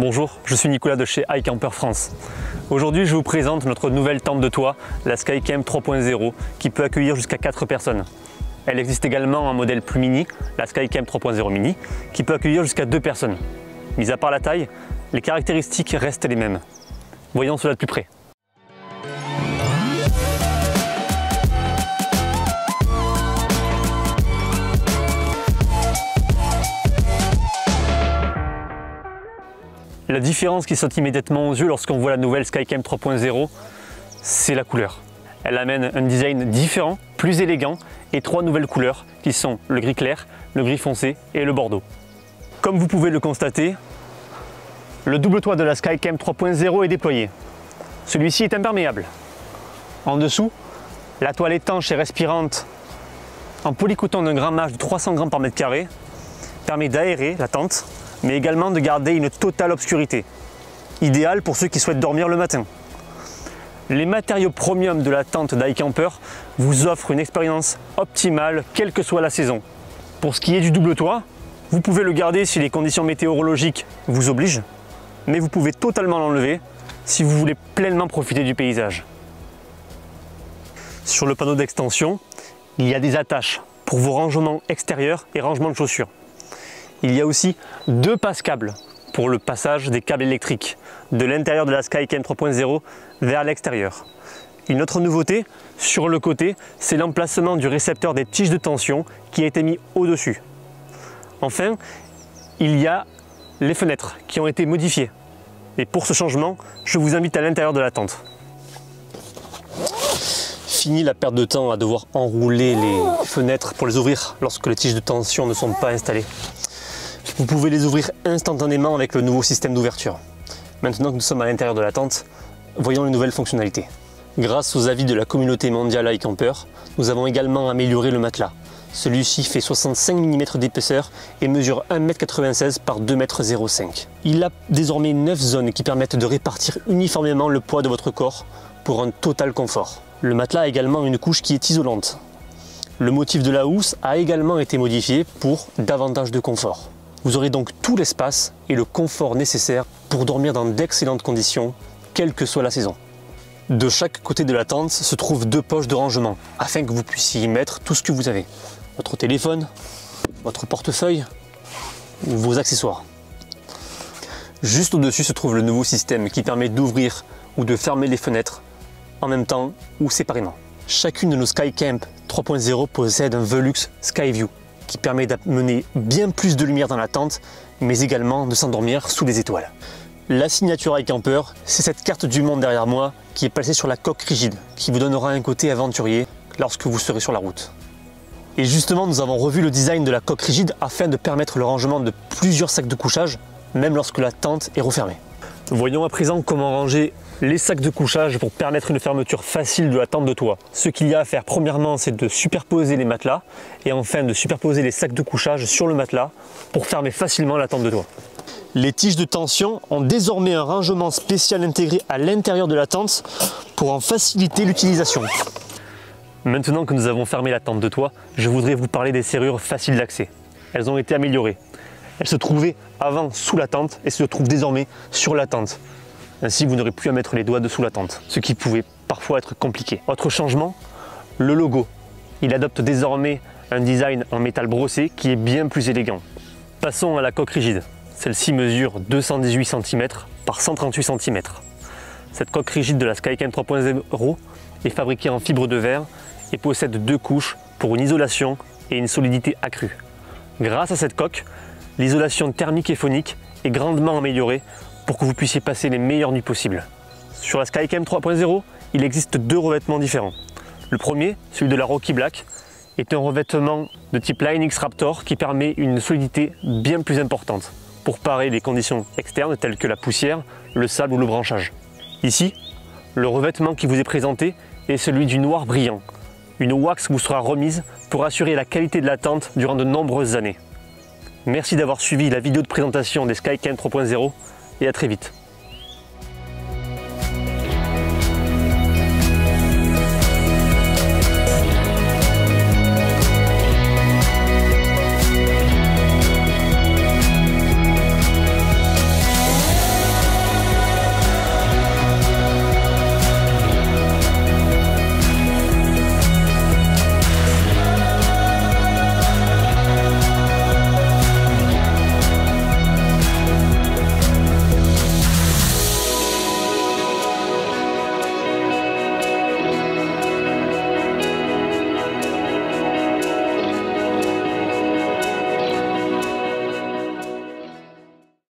Bonjour, je suis Nicolas de chez iCamper France. Aujourd'hui, je vous présente notre nouvelle tente de toit, la Skycamp 3.0, qui peut accueillir jusqu'à 4 personnes. Elle existe également un modèle plus mini, la Skycamp 3.0 mini, qui peut accueillir jusqu'à 2 personnes. Mis à part la taille, les caractéristiques restent les mêmes. Voyons cela de plus près. La différence qui saute immédiatement aux yeux lorsqu'on voit la nouvelle Skycamp 3.0, c'est la couleur. Elle amène un design différent, plus élégant et 3 nouvelles couleurs qui sont le gris clair, le gris foncé et le bordeaux. Comme vous pouvez le constater, le double toit de la Skycamp 3.0 est déployé. Celui-ci est imperméable. En dessous, la toile étanche et respirante en polycoton d'un grammage de 300 grammes par mètre carré permet d'aérer la tente, mais également de garder une totale obscurité, idéal pour ceux qui souhaitent dormir le matin. Les matériaux premium de la tente d'iCamper vous offrent une expérience optimale, quelle que soit la saison. Pour ce qui est du double toit, vous pouvez le garder si les conditions météorologiques vous obligent, mais vous pouvez totalement l'enlever si vous voulez pleinement profiter du paysage. Sur le panneau d'extension, il y a des attaches pour vos rangements extérieurs et rangements de chaussures. Il y a aussi 2 passe-câbles pour le passage des câbles électriques de l'intérieur de la Skycamp 3.0 vers l'extérieur. Une autre nouveauté, sur le côté, c'est l'emplacement du récepteur des tiges de tension qui a été mis au-dessus. Enfin, il y a les fenêtres qui ont été modifiées. Et pour ce changement, je vous invite à l'intérieur de la tente. Fini la perte de temps à devoir enrouler les fenêtres pour les ouvrir lorsque les tiges de tension ne sont pas installées. Vous pouvez les ouvrir instantanément avec le nouveau système d'ouverture. Maintenant que nous sommes à l'intérieur de la tente, voyons les nouvelles fonctionnalités. Grâce aux avis de la communauté mondiale iCamper, nous avons également amélioré le matelas. Celui-ci fait 65 mm d'épaisseur et mesure 1,96 m par 2,05 m. Il a désormais 9 zones qui permettent de répartir uniformément le poids de votre corps pour un total confort. Le matelas a également une couche qui est isolante. Le motif de la housse a également été modifié pour davantage de confort. Vous aurez donc tout l'espace et le confort nécessaire pour dormir dans d'excellentes conditions, quelle que soit la saison. De chaque côté de la tente se trouvent 2 poches de rangement, afin que vous puissiez y mettre tout ce que vous avez. Votre téléphone, votre portefeuille ou vos accessoires. Juste au-dessus se trouve le nouveau système qui permet d'ouvrir ou de fermer les fenêtres en même temps ou séparément. Chacune de nos Skycamp 3.0 possède un Velux Skyview qui permet d'amener bien plus de lumière dans la tente, mais également de s'endormir sous les étoiles. La signature iCamper, c'est cette carte du monde derrière moi qui est placée sur la coque rigide, qui vous donnera un côté aventurier lorsque vous serez sur la route. Et justement, nous avons revu le design de la coque rigide afin de permettre le rangement de plusieurs sacs de couchage, même lorsque la tente est refermée. Voyons à présent comment ranger les sacs de couchage pour permettre une fermeture facile de la tente de toit. Ce qu'il y a à faire premièrement, c'est de superposer les matelas et enfin de superposer les sacs de couchage sur le matelas pour fermer facilement la tente de toit. Les tiges de tension ont désormais un rangement spécial intégré à l'intérieur de la tente pour en faciliter l'utilisation. Maintenant que nous avons fermé la tente de toit, je voudrais vous parler des serrures faciles d'accès. Elles ont été améliorées. Elles se trouvaient avant sous la tente et se trouvent désormais sur la tente. Ainsi, vous n'aurez plus à mettre les doigts dessous la tente, ce qui pouvait parfois être compliqué. Autre changement, le logo. Il adopte désormais un design en métal brossé qui est bien plus élégant. Passons à la coque rigide. Celle-ci mesure 218 cm par 138 cm. Cette coque rigide de la Skycamp 3.0 est fabriquée en fibre de verre et possède 2 couches pour une isolation et une solidité accrue. Grâce à cette coque, l'isolation thermique et phonique est grandement améliorée pour que vous puissiez passer les meilleures nuits possibles. Sur la Skycamp 3.0, il existe 2 revêtements différents. Le premier, celui de la Rocky Black, est un revêtement de type Line X Raptor qui permet une solidité bien plus importante pour parer les conditions externes telles que la poussière, le sable ou le branchage. Ici, le revêtement qui vous est présenté est celui du noir brillant. Une wax vous sera remise pour assurer la qualité de la tente durant de nombreuses années. Merci d'avoir suivi la vidéo de présentation des Skycamp 3.0 et à très vite.